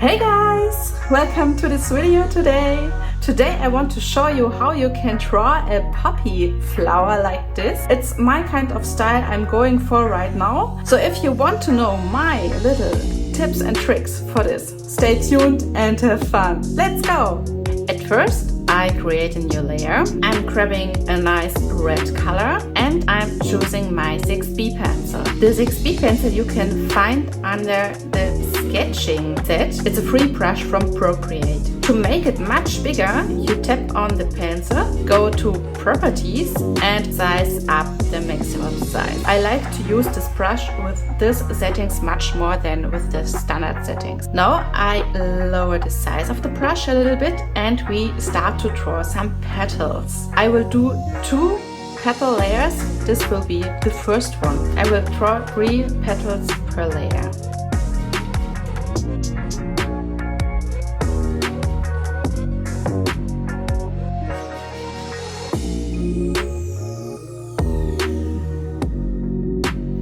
Hey guys! Welcome to this video today. Today I want to show you how you can draw a poppy flower like this. It's my kind of style I'm going for right now. So if you want to know my little tips and tricks for this, stay tuned and have fun. Let's go! At first, I create a new layer. I'm grabbing a nice red color and I'm choosing my 6B pencil. The 6B pencil you can find under the sketching set. It's a free brush from Procreate. To make it much bigger, you tap on the pencil, go to Properties and size up the maximum size. I like to use this brush with these settings much more than with the standard settings. Now I lower the size of the brush a little bit and we start to draw some petals. I will do 2 petal layers. This will be the first one. I will draw 3 petals per layer.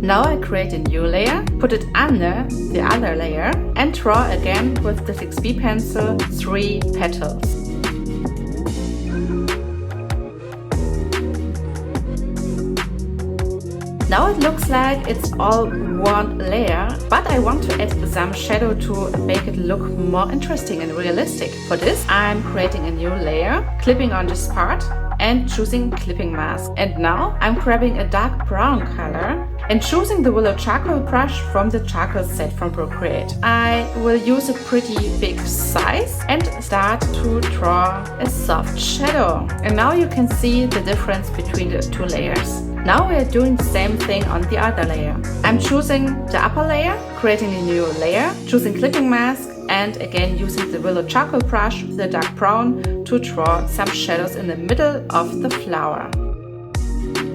Now I create a new layer, put it under the other layer and draw again with the 6B pencil 3 petals. Now it looks like it's all one layer, but I want to add some shadow to make it look more interesting and realistic. For this I'm creating a new layer, clipping on this part and choosing clipping mask. And now I'm grabbing a dark brown color and choosing the willow charcoal brush from the charcoal set from Procreate. I will use a pretty big size and start to draw a soft shadow. And now you can see the difference between the 2 layers. Now we are doing the same thing on the other layer. I'm choosing the upper layer, creating a new layer, choosing clipping mask and again using the willow charcoal brush with the dark brown to draw some shadows in the middle of the flower.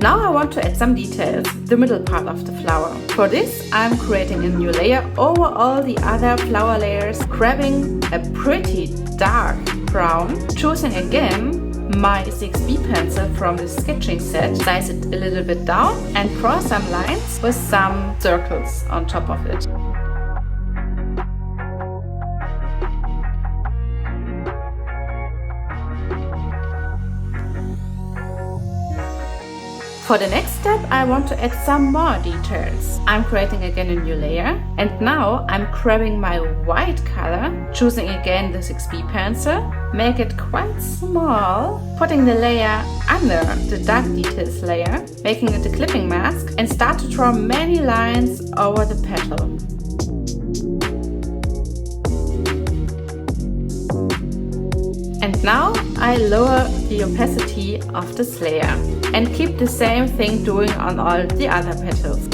Now I want to add some details, the middle part of the flower. For this I'm creating a new layer over all the other flower layers, grabbing a pretty dark brown, choosing again my 6B pencil from the sketching set, size it a little bit down and draw some lines with some circles on top of it. For the next step, I want to add some more details. I'm creating again a new layer and now I'm grabbing my white color, choosing again the 6B pencil, make it quite small, putting the layer under the dark details layer, making it a clipping mask and start to draw many lines over the petal. And now I lower the opacity of this layer and keep the same thing doing on all the other petals.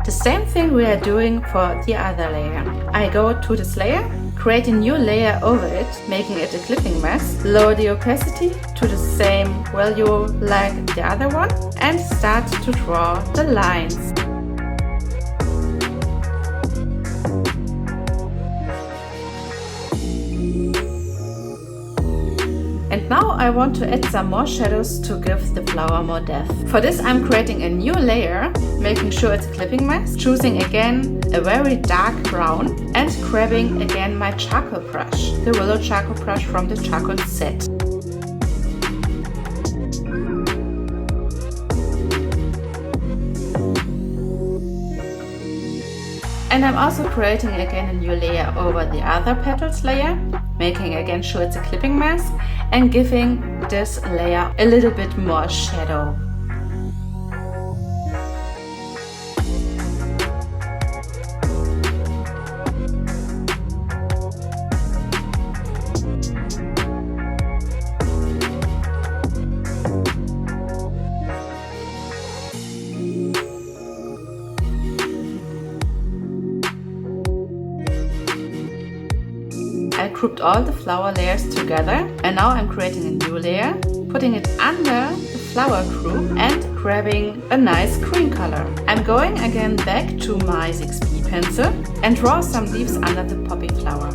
The same thing we are doing for the other layer. I go to this layer, create a new layer over it, making it a clipping mask, lower the opacity to the same value like the other one and start to draw the lines. And now I want to add some more shadows to give the flower more depth. For this I'm creating a new layer, making sure it's a clipping mask, choosing again a very dark brown and grabbing again my charcoal brush, the willow charcoal brush from the charcoal set. And I'm also creating again a new layer over the other petals layer, making again sure it's a clipping mask and giving this layer a little bit more shadow. I grouped all the flower layers together and now I'm creating a new layer, putting it under the flower group and grabbing a nice green color. I'm going again back to my 6B pencil and draw some leaves under the poppy flower.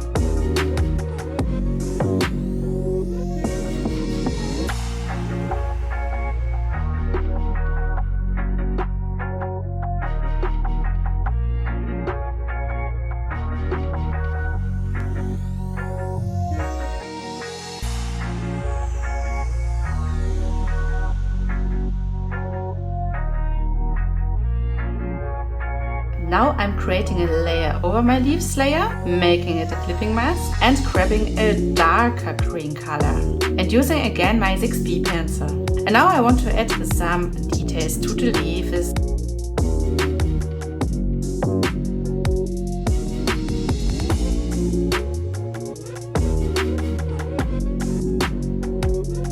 Now I'm creating a layer over my leaves layer, making it a clipping mask and grabbing a darker green color and using again my 6B pencil. And now I want to add some details to the leaves.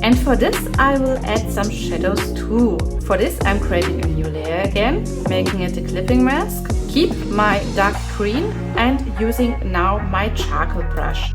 And for this I will add some shadows too. For this I'm creating a new layer again, making it a clipping mask. Keep my dark green and using now my charcoal brush.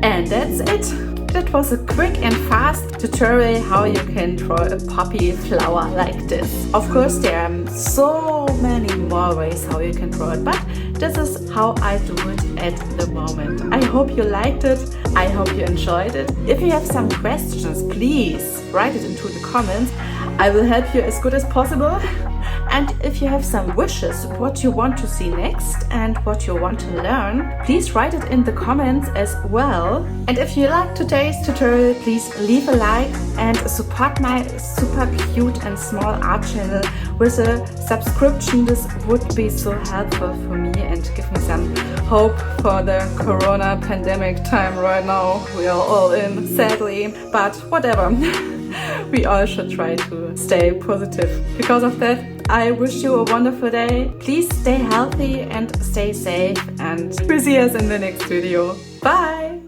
And that's it. That was a quick and fast tutorial how you can draw a poppy flower like this. Of course there are so many more ways how you can draw it, but this is how I do it at the moment. I hope you liked it. I hope you enjoyed it. If you have some questions, please write it into the comments. I will help you as good as possible. And if you have some wishes, what you want to see next and what you want to learn, please write it in the comments as well. And if you like today's tutorial, please leave a like and support my super cute and small art channel with a subscription. This would be so helpful for me and give me some hope for the corona pandemic time right now. We are all in, sadly, but whatever. We all should try to stay positive. Because of that, I wish you a wonderful day. Please stay healthy and stay safe, and we'll see us in the next video. Bye!